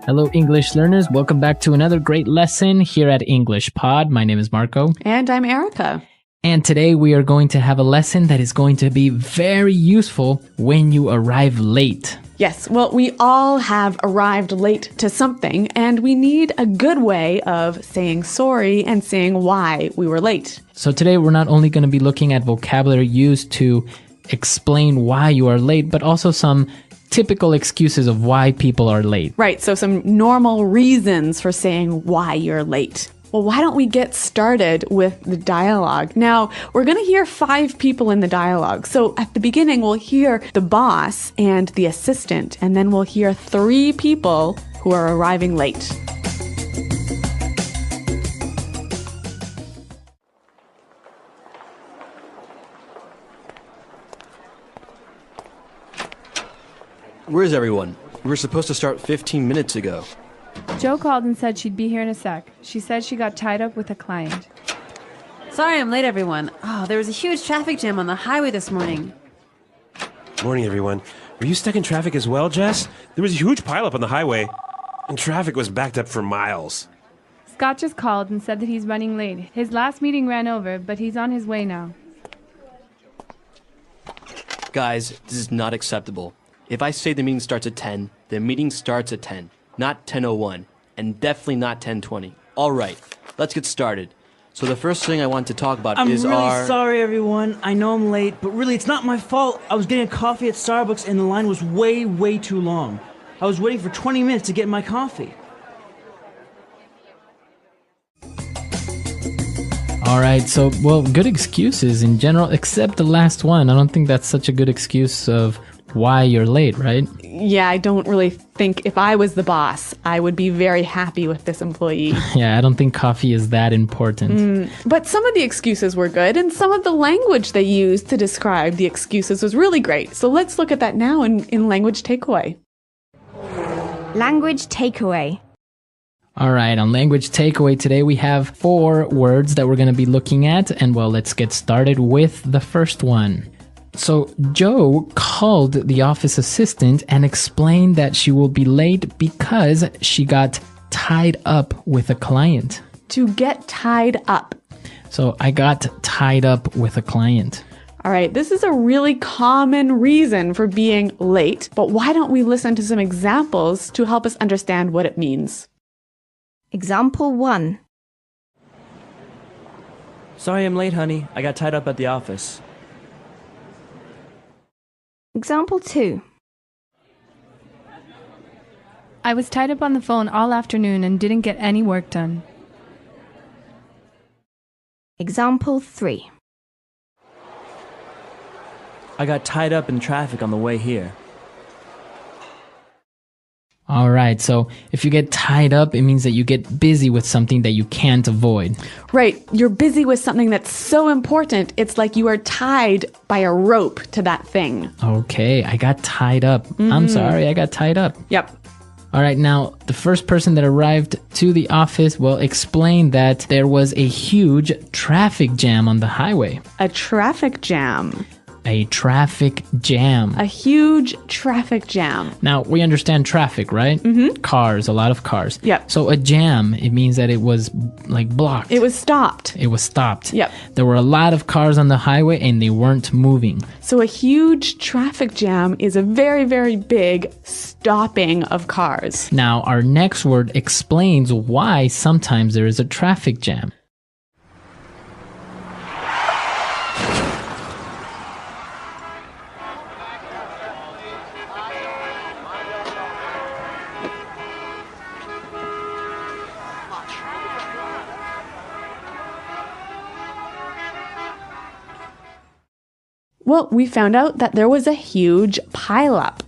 Hello, English learners. Welcome back to another great lesson here at English Pod. My name is Marco. And I'm Erica. And today we are going to have a lesson that is going to be very useful when you arrive late. Yes, well, we all have arrived late to something, and we need a good way of saying sorry and saying why we were late. So today we're not only going to be looking at vocabulary used to explain why you are late, but also some typical excuses of why people are late. Right, so some normal reasons for saying why you're late. Well, why don't we get started with the dialogue? Now, we're going to hear 5 people in the dialogue. So at the beginning, we'll hear the boss and the assistant, and then we'll hear 3 people who are arriving late. Where's everyone? We were supposed to start 15 minutes ago. Joe called and said she'd be here in a sec. She said she got tied up with a client. Sorry I'm late, everyone. Oh, there was a huge traffic jam on the highway this morning. Morning, everyone. Were you stuck in traffic as well, Jess? There was a huge pileup on the highway, and traffic was backed up for miles. Scott just called and said that he's running late. His last meeting ran over, but he's on his way now. Guys, this is not acceptable. If I say the meeting starts at 10, the meeting starts at 10, not 10:01, and definitely not 10:20. All right, let's get started. So the first thing I want to talk about is I'm really sorry, everyone. I know I'm late, but really, it's not my fault. I was getting a coffee at Starbucks, and the line was way too long. I was waiting for 20 minutes to get my coffee. All right, so, well, good excuses in general, except the last one. I don't think that's such a good excuse of why you're late, right? Yeah, I don't really think if I was the boss, I would be very happy with this employee. Yeah, I don't think coffee is that important. But some of the excuses were good, and some of the language they used to describe the excuses was really great. So let's look at that now in language takeaway. Language takeaway. All right, on language takeaway today, we have 4 words that we're going to be looking at. And well, let's get started with the first one. So Joe called the office assistant and explained that she will be late because she got tied up with a client. To get tied up. So I got tied up with a client. All right, this is a really common reason for being late, but why don't we listen to some examples to help us understand what it means? Example 1. Sorry I'm late, honey. I got tied up at the office. Example 2. I was tied up on the phone all afternoon and didn't get any work done. Example 3. I got tied up in traffic on the way here. All right, so if you get tied up, it means that you get busy with something that you can't avoid. Right, you're busy with something that's so important, it's like you are tied by a rope to that thing. Okay, I got tied up. I'm sorry, I got tied up. Yep. All right, now, the first person that arrived to the office, well, explained that there was a huge traffic jam on the highway. A traffic jam. A traffic jam. A huge traffic jam. Now, we understand traffic, right? Mm-hmm. Cars, a lot of cars. Yep. So a jam, it means that it was like blocked. It was stopped. It was stopped. Yep. There were a lot of cars on the highway and they weren't moving. So a huge traffic jam is a very big stopping of cars. Now, our next word explains why sometimes there is a traffic jam. Well, we found out that there was a huge pileup.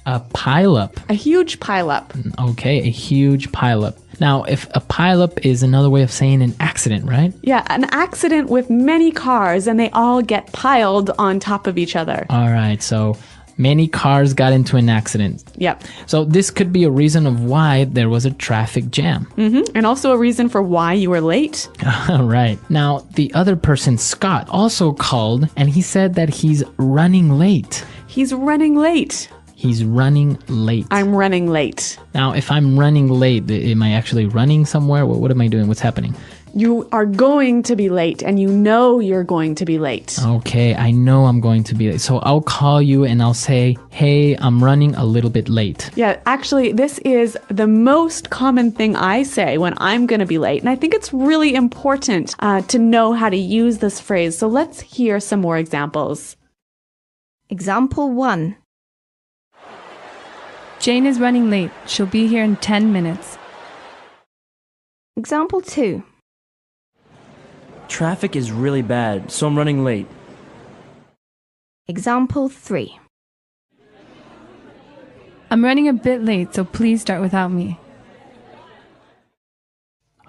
A pileup. A huge pileup. Okay, a huge pileup. Now, if a pileup is another way of saying an accident, right? Yeah, an accident with many cars and they all get piled on top of each other. All right, so many cars got into an accident. Yep. So this could be a reason of why there was a traffic jam. Mm-hmm. And also a reason for why you were late. Right. Now, the other person, Scott, also called and he said that he's running late. He's running late. He's running late. I'm running late. Now, if I'm running late, am I actually running somewhere? What am I doing? What's happening? You are going to be late, and you know you're going to be late. Okay, I know I'm going to be late. So I'll call you and I'll say, hey, I'm running a little bit late. Yeah, actually, this is the most common thing I say when I'm going to be late. And I think it's really important to know how to use this phrase. So let's hear some more examples. Example 1. Jane is running late. She'll be here in 10 minutes. Example 2. Traffic is really bad, so I'm running late. Example 3. I'm running a bit late, so please start without me.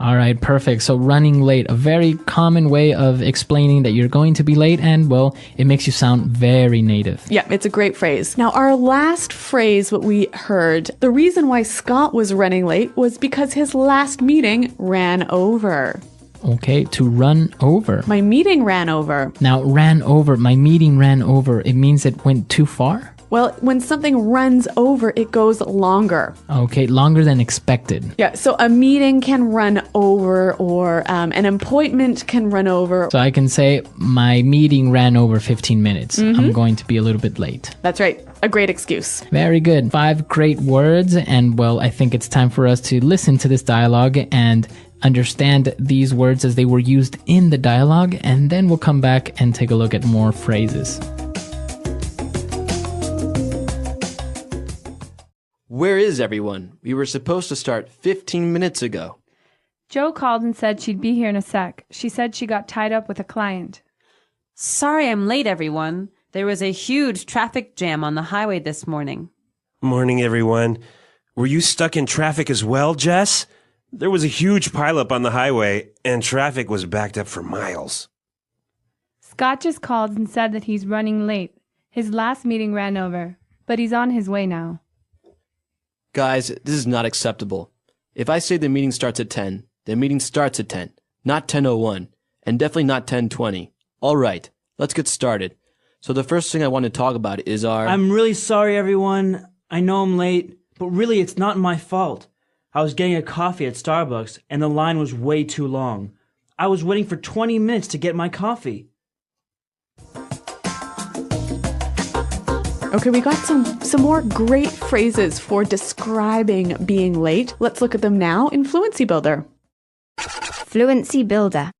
All right, perfect. So running late, a very common way of explaining that you're going to be late, and well, it makes you sound very native. Yeah, it's a great phrase. Now, our last phrase, what we heard, the reason why Scott was running late was because his last meeting ran over. Okay, to run over. My meeting ran over. Now, ran over, my meeting ran over, it means it went too far? Well, when something runs over, it goes longer. Okay, longer than expected. Yeah, so a meeting can run over, or an appointment can run over. So I can say, my meeting ran over 15 minutes. I'm going to be a little bit late. That's right. A great excuse. Very good. 5 great words, and well, I think it's time for us to listen to this dialogue and understand these words as they were used in the dialogue, and then we'll come back and take a look at more phrases. Where is everyone? We were supposed to start 15 minutes ago. Jo called and said she'd be here in a sec. She said she got tied up with a client. Sorry I'm late, everyone. There was a huge traffic jam on the highway this morning. Morning, everyone. Were you stuck in traffic as well, Jess? There was a huge pileup on the highway, and traffic was backed up for miles. Scott just called and said that he's running late. His last meeting ran over, but he's on his way now. Guys, this is not acceptable. If I say the meeting starts at 10, the meeting starts at 10, not 10:01, and definitely not 10:20. All right, let's get started. So the first thing I want to talk about is our... I'm really sorry, everyone. I know I'm late, but really it's not my fault. I was getting a coffee at Starbucks, and the line was way too long. I was waiting for 20 minutes to get my coffee. Okay, we got some more great phrases for describing being late. Let's look at them now in Fluency Builder. Fluency Builder.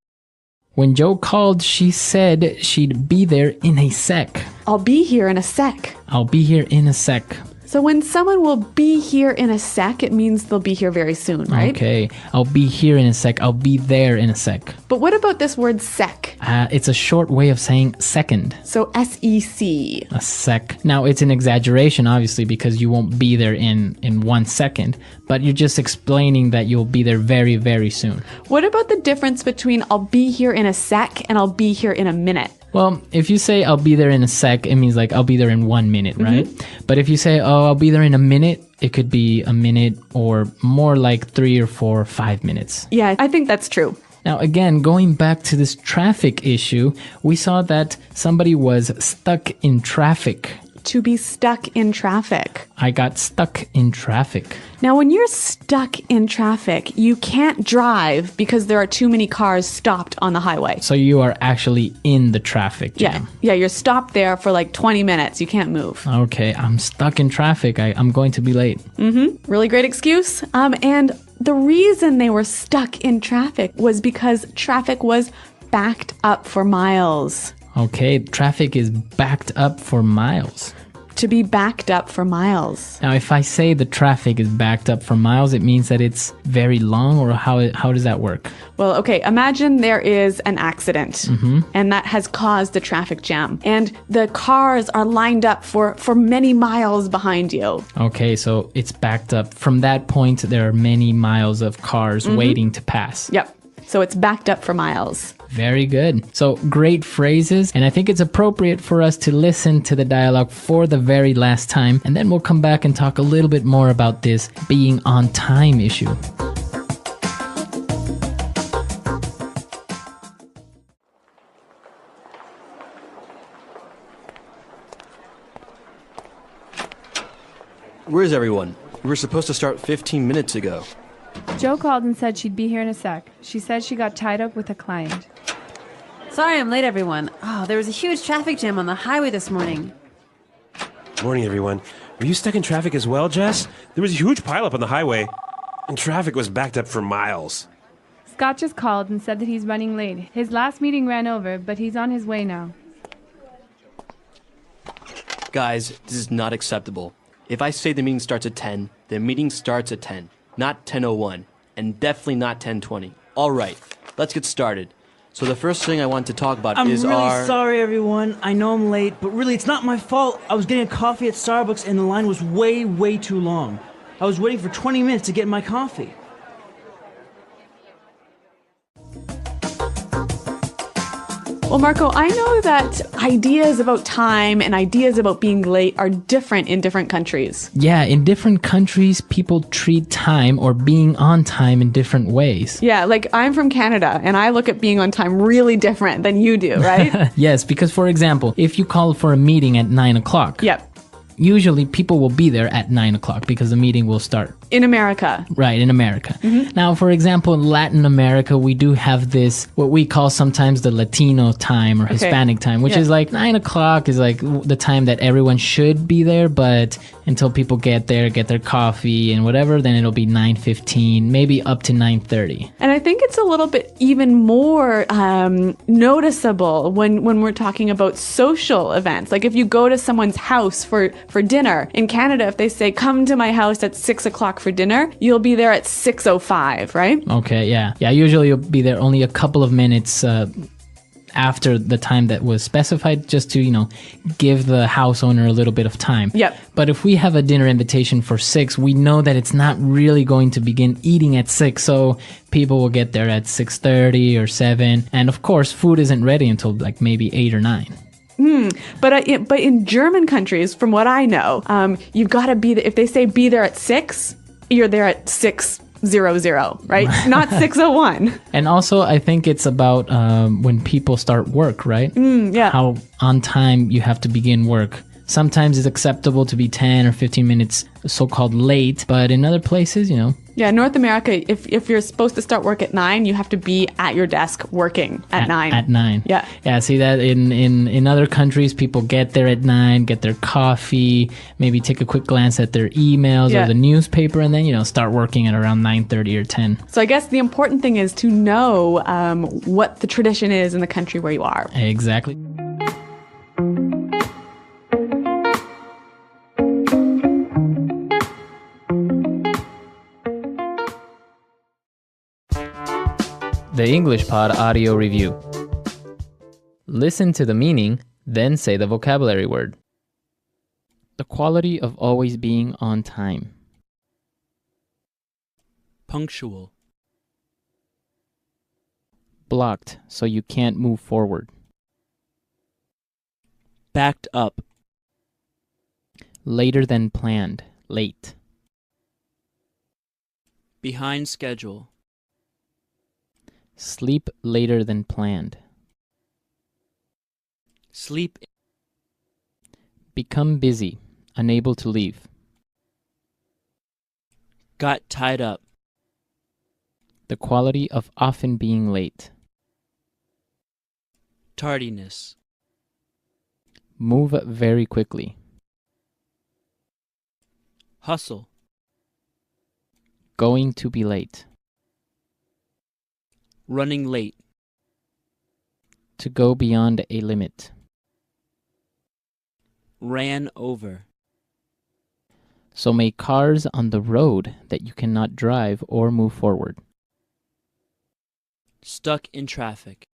When Jo called, she said she'd be there in a sec. I'll be here in a sec. I'll be here in a sec. So when someone will be here in a sec, it means they'll be here very soon, right? Okay, I'll be here in a sec. I'll be there in a sec. But what about this word sec? It's a short way of saying second. So S-E-C. A sec. Now, it's an exaggeration, obviously, because you won't be there in 1 second, but you're just explaining that you'll be there very, very soon. What about the difference between I'll be here in a sec and I'll be here in a minute? Well, if you say I'll be there in a sec, it means like I'll be there in 1 minute, right? But if you say, oh, I'll be there in a minute, it could be a minute or more like 3 or 4 or 5 minutes. Yeah, I think that's true. Now, again, going back to this traffic issue, we saw that somebody was stuck in traffic. To be stuck in traffic. I got stuck in traffic. Now, when you're stuck in traffic, you can't drive because there are too many cars stopped on the highway. So you are actually in the traffic jam. Yeah, you're stopped there for like 20 minutes. You can't move. Okay, I'm stuck in traffic. I'm going to be late. Really great excuse. And the reason they were stuck in traffic was because traffic was backed up for miles. Okay, traffic is backed up for miles. To be backed up for miles. Now, if I say the traffic is backed up for miles, it means that it's very long, or how does that work? Well, okay, imagine there is an accident and that has caused a traffic jam and the cars are lined up for many miles behind you. Okay, so it's backed up. From that point, there are many miles of cars waiting to pass. Yep. So it's backed up for miles. Very good. So great phrases, and I think it's appropriate for us to listen to the dialogue for the very last time, and then we'll come back and talk a little bit more about this being on time issue. Where's everyone? We were supposed to start 15 minutes ago. Joe called and said she'd be here in a sec. She said she got tied up with a client. Sorry I'm late, everyone. Oh, there was a huge traffic jam on the highway this morning. Morning, everyone. Were you stuck in traffic as well, Jess? There was a huge pileup on the highway, and traffic was backed up for miles. Scott just called and said that he's running late. His last meeting ran over, but he's on his way now. Guys, this is not acceptable. If I say the meeting starts at 10, the meeting starts at 10, not 10:01, and definitely not 10:20. All right, let's get started. So the first thing I want to talk about is I'm really sorry, everyone. I know I'm late, but really, it's not my fault. I was getting a coffee at Starbucks, and the line was way too long. I was waiting for 20 minutes to get my coffee. Well, Marco, I know that ideas about time and ideas about being late are different in different countries. Yeah, in different countries, people treat time or being on time in different ways. Yeah, like I'm from Canada and I look at being on time really different than you do, right? Yes, because for example, if you call for a meeting at 9 o'clock, Yep. usually people will be there at 9 o'clock because the meeting will start. In America. Right, in America. Now, for example, in Latin America, we do have this, what we call sometimes the Latino time or Hispanic time, which is like 9 o'clock is like the time that everyone should be there, but until people get there, get their coffee and whatever, then it'll be 9:15, maybe up to 9:30. And I think it's a little bit even more noticeable when we're talking about social events. Like if you go to someone's house for dinner, in Canada, if they say, come to my house at 6 o'clock for dinner, you'll be there at 6:05, right? Okay, yeah. Yeah, usually you'll be there only a couple of minutes after the time that was specified, just to, give the house owner a little bit of time. Yep. But if we have a dinner invitation for 6, we know that it's not really going to begin eating at 6, so people will get there at 6:30 or 7. And of course, food isn't ready until like maybe 8 or 9. But in German countries, from what I know, you've got to be there. If they say be there at 6, you're there at 6:00, right? Not 6:01. And also, I think it's about when people start work, right? Yeah. How on time you have to begin work. Sometimes it's acceptable to be 10 or 15 minutes so-called late, but in other places, Yeah, North America, if you're supposed to start work at 9, you have to be at your desk working at 9. At 9. Yeah. Yeah, see that in other countries, people get there at 9, get their coffee, maybe take a quick glance at their emails or the newspaper, and then, start working at around 9:30 or 10. So I guess the important thing is to know what the tradition is in the country where you are. Exactly. The English Pod Audio Review. Listen to the meaning, then say the vocabulary word. The quality of always being on time. Punctual. Blocked so you can't move forward. Backed up. Later than planned. Late. Behind schedule. Sleep later than planned. Sleep. Become busy, unable to leave. Got tied up. The quality of often being late. Tardiness. Move very quickly. Hustle. Going to be late. Running late. To go beyond a limit. Ran over. So make cars on the road that you cannot drive or move forward. Stuck in traffic.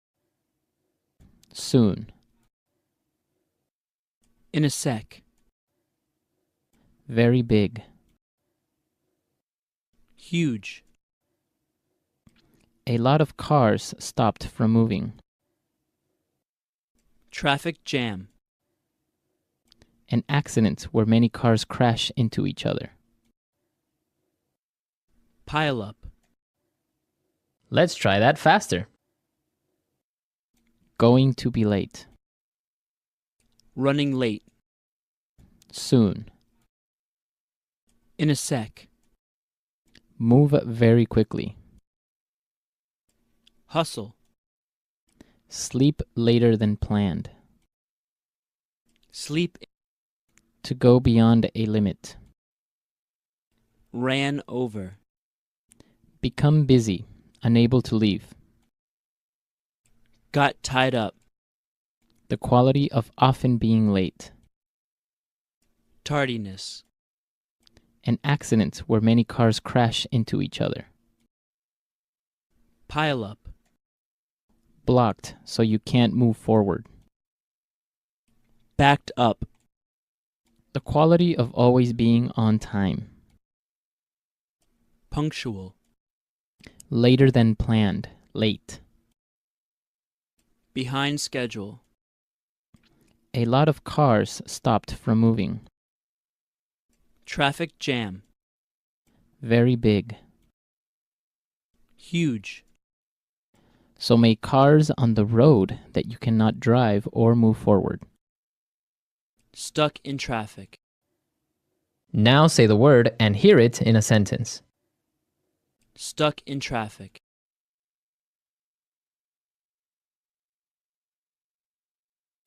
Soon. In a sec. Very big. Huge. A lot of cars stopped from moving. Traffic jam. An accident where many cars crash into each other. Pile up. Let's try that faster. Going to be late. Running late. Soon. In a sec. Move very quickly. Hustle. Sleep later than planned. Sleep. To go beyond a limit. Ran over. Become busy, unable to leave. Got tied up. The quality of often being late. Tardiness. An accident where many cars crash into each other. Pile up. Blocked so you can't move forward. Backed up. The quality of always being on time. Punctual. Later than planned, late. Behind schedule. A lot of cars stopped from moving. Traffic jam. Very big. Huge. So many cars on the road that you cannot drive or move forward. Stuck in traffic. Now say the word and hear it in a sentence. Stuck in traffic.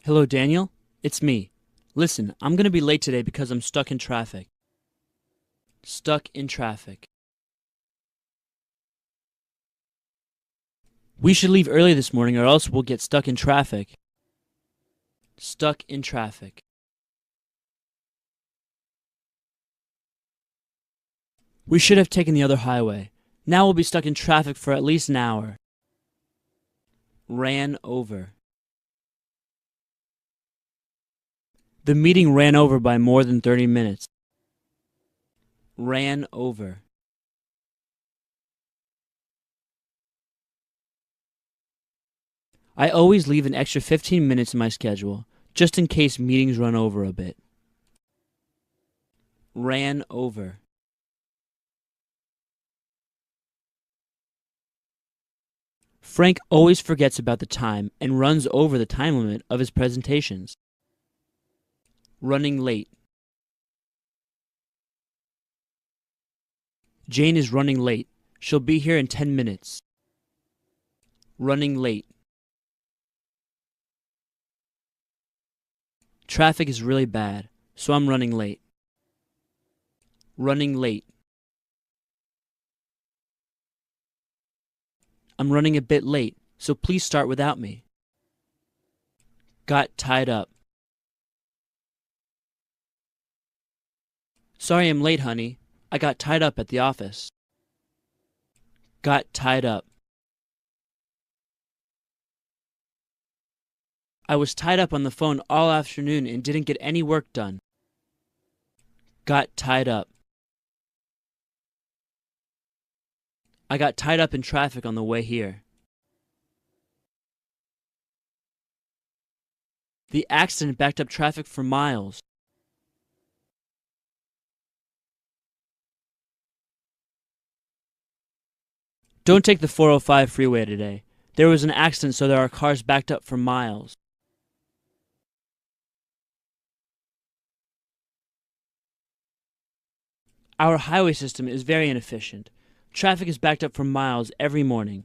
Hello, Daniel. It's me. Listen, I'm going to be late today because I'm stuck in traffic. Stuck in traffic. We should leave early this morning or else we'll get stuck in traffic. Stuck in traffic. We should have taken the other highway. Now we'll be stuck in traffic for at least an hour. Ran over. The meeting ran over by more than 30 minutes. Ran over. I always leave an extra 15 minutes in my schedule, just in case meetings run over a bit. Ran over. Frank always forgets about the time and runs over the time limit of his presentations. Running late. Jane is running late. She'll be here in 10 minutes. Running late. Traffic is really bad, so I'm running late. Running late. I'm running a bit late, so please start without me. Got tied up. Sorry I'm late, honey. I got tied up at the office. Got tied up. I was tied up on the phone all afternoon and didn't get any work done. Got tied up. I got tied up in traffic on the way here. The accident backed up traffic for miles. Don't take the 405 freeway today. There was an accident, so there are cars backed up for miles. Our highway system is very inefficient. Traffic is backed up for miles every morning.